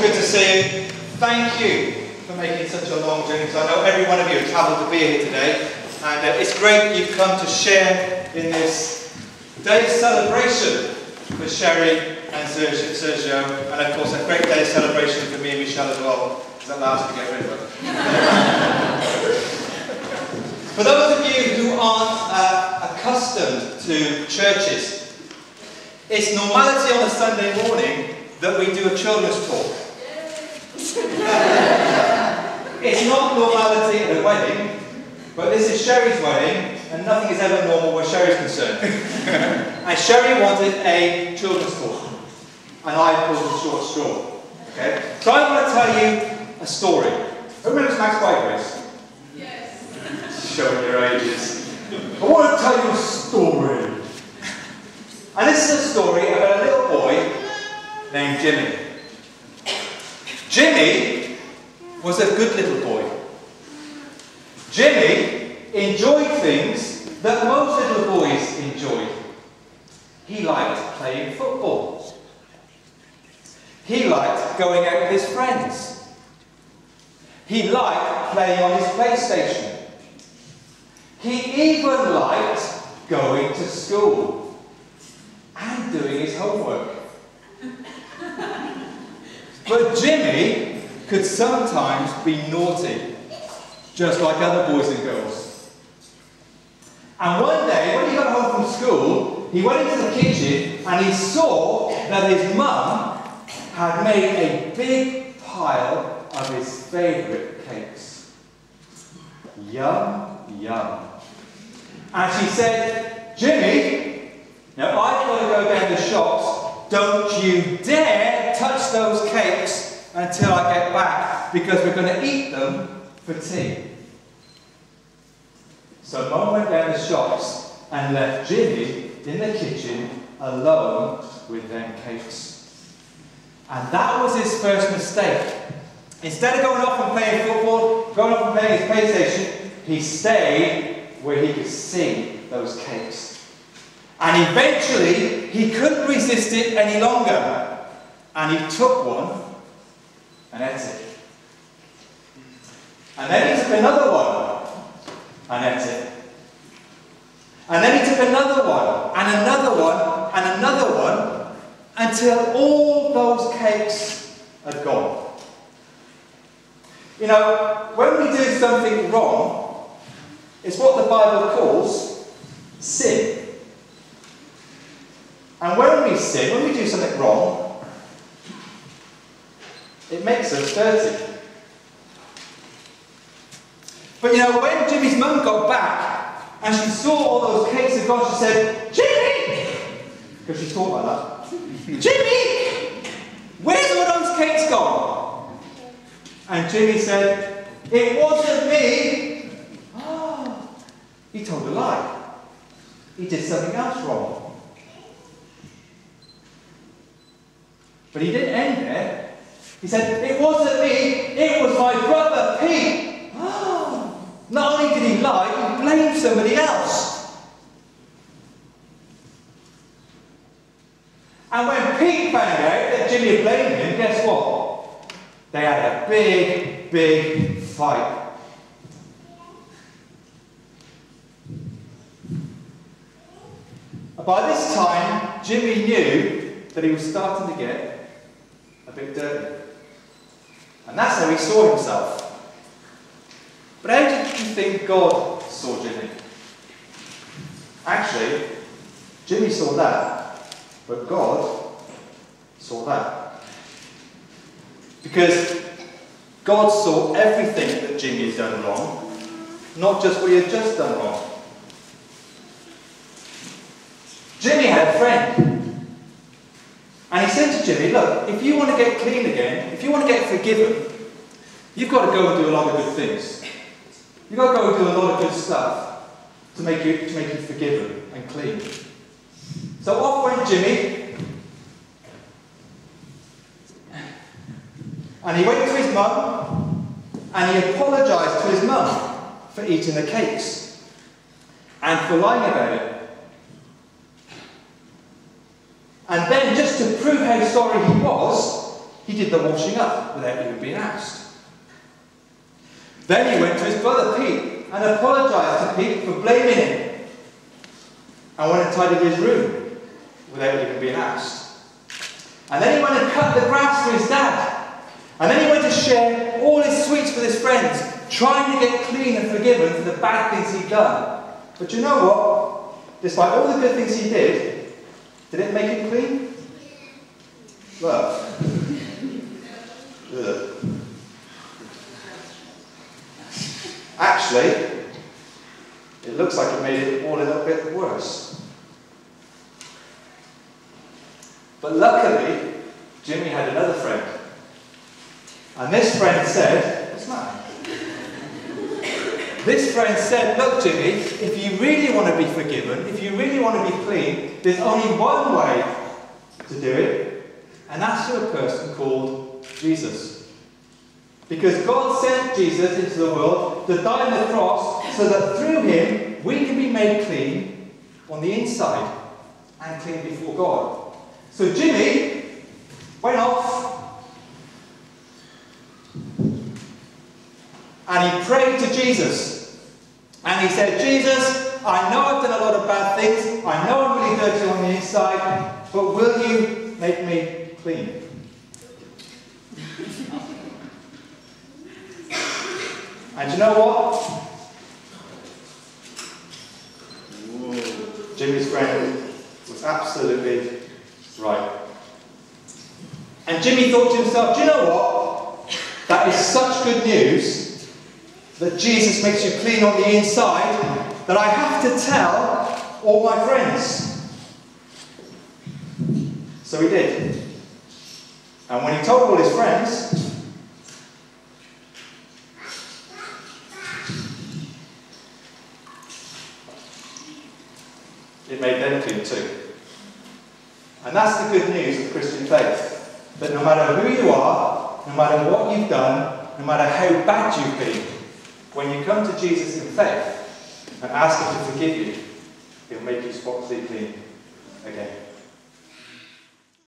good to see you. Thank you for making such a long journey, because I know every one of you have travelled to be here today. And it's great that you've come to share in this day's celebration for Sherry and Sergio. And of course, a great day's celebration for me and Michelle as well, because that allows me to get rid of her. For those of you who aren't accustomed to churches, it's normality on a Sunday morning that we do a children's talk. It's not normality at a wedding, but this is Sherry's wedding, and nothing is ever normal where Sherry's concerned. And Sherry wanted a children's talk, and I pulled the short straw. Okay? So I want to tell you a story. Who remembers Max Bygraves? Yes. Showing your ages. I want to tell you a story. And this is a story about a little boy named Jimmy. Jimmy was a good little boy. Jimmy enjoyed things that most little boys enjoyed. He liked playing football. He liked going out with his friends. He liked playing on his PlayStation. He even liked going to school and doing his homework. But Jimmy could sometimes be naughty, just like other boys and girls. And one day, when he got home from school, he went into the kitchen and he saw that his mum had made a big pile of his favourite cakes. Yum, yum. And she said, "Jimmy, now I've got to go down the shops. Don't you dare touch those cakes until I get back, because we're going to eat them for tea." So Mum went down the shops and left Jimmy in the kitchen alone with them cakes. And that was his first mistake. Instead of going off and playing football, going off and playing his PlayStation, he stayed where he could see those cakes. And eventually, he couldn't resist it any longer. And he took one and ate it. And then he took another one and ate it. And then he took another one and another one and another one, until all those cakes had gone. You know, when we do something wrong, it's what the Bible calls sin. And when we sin, when we do something wrong, it makes us dirty. But you know, when Jimmy's mum got back and she saw all those cakes had gone, she said, "Jimmy!" Because she thought like that. "Jimmy! Where's all those cakes gone?" And Jimmy said, "It wasn't me." Oh, he told a lie. He did something else wrong. But he didn't end there. He said, "It wasn't me, it was my brother Pete." Oh, not only did he lie, he blamed somebody else. And when Pete found out that Jimmy had blamed him, guess what? They had a big, big fight. By this time, Jimmy knew that he was starting to get a bit dirty. And that's how he saw himself. But how did you think God saw Jimmy? Actually, Jimmy saw that, but God saw that. Because God saw everything that Jimmy had done wrong, not just what he had just done wrong. Jimmy had a friend. And he said to Jimmy, "Look, if you want to get clean again, if you want to get forgiven, you've got to go and do a lot of good things. You've got to go and do a lot of good stuff to make you forgiven and clean." So off went Jimmy. And he went to his mum, and he apologised to his mum for eating the cakes and for lying about it. And then, just to prove how sorry he was, he did the washing up without even being asked. Then he went to his brother Pete and apologised to Pete for blaming him, and went and tidied his room without even being asked. And then he went and cut the grass for his dad. And then he went to share all his sweets with his friends, trying to get clean and forgiven for the bad things he'd done. But you know what? Despite all the good things he did it make him clean? Look. Ugh. Actually, it looks like it made it all a little bit worse. But luckily, Jimmy had another friend. And this friend said, what's that? This friend said, look Jimmy, if you really want to be forgiven, if you really want to be clean, there's only one way to do it, and that's through a person called Jesus. Because God sent Jesus into the world to die on the cross so that through him we can be made clean on the inside and clean before God. So Jimmy went off and he prayed to Jesus. And he said, Jesus, I know I've done a lot of bad things. I know I'm really dirty on the inside, but will you make me clean? And you know what? Jimmy's friend was absolutely right. And Jimmy thought to himself, do you know what? That is such good news that Jesus makes you clean on the inside that I have to tell all my friends. So he did. And when he told all his friends, it made them clean too. And that's the good news of Christian faith. That no matter who you are, no matter what you've done, no matter how bad you've been, when you come to Jesus in faith and ask him to forgive you, he'll make you spotlessly clean again.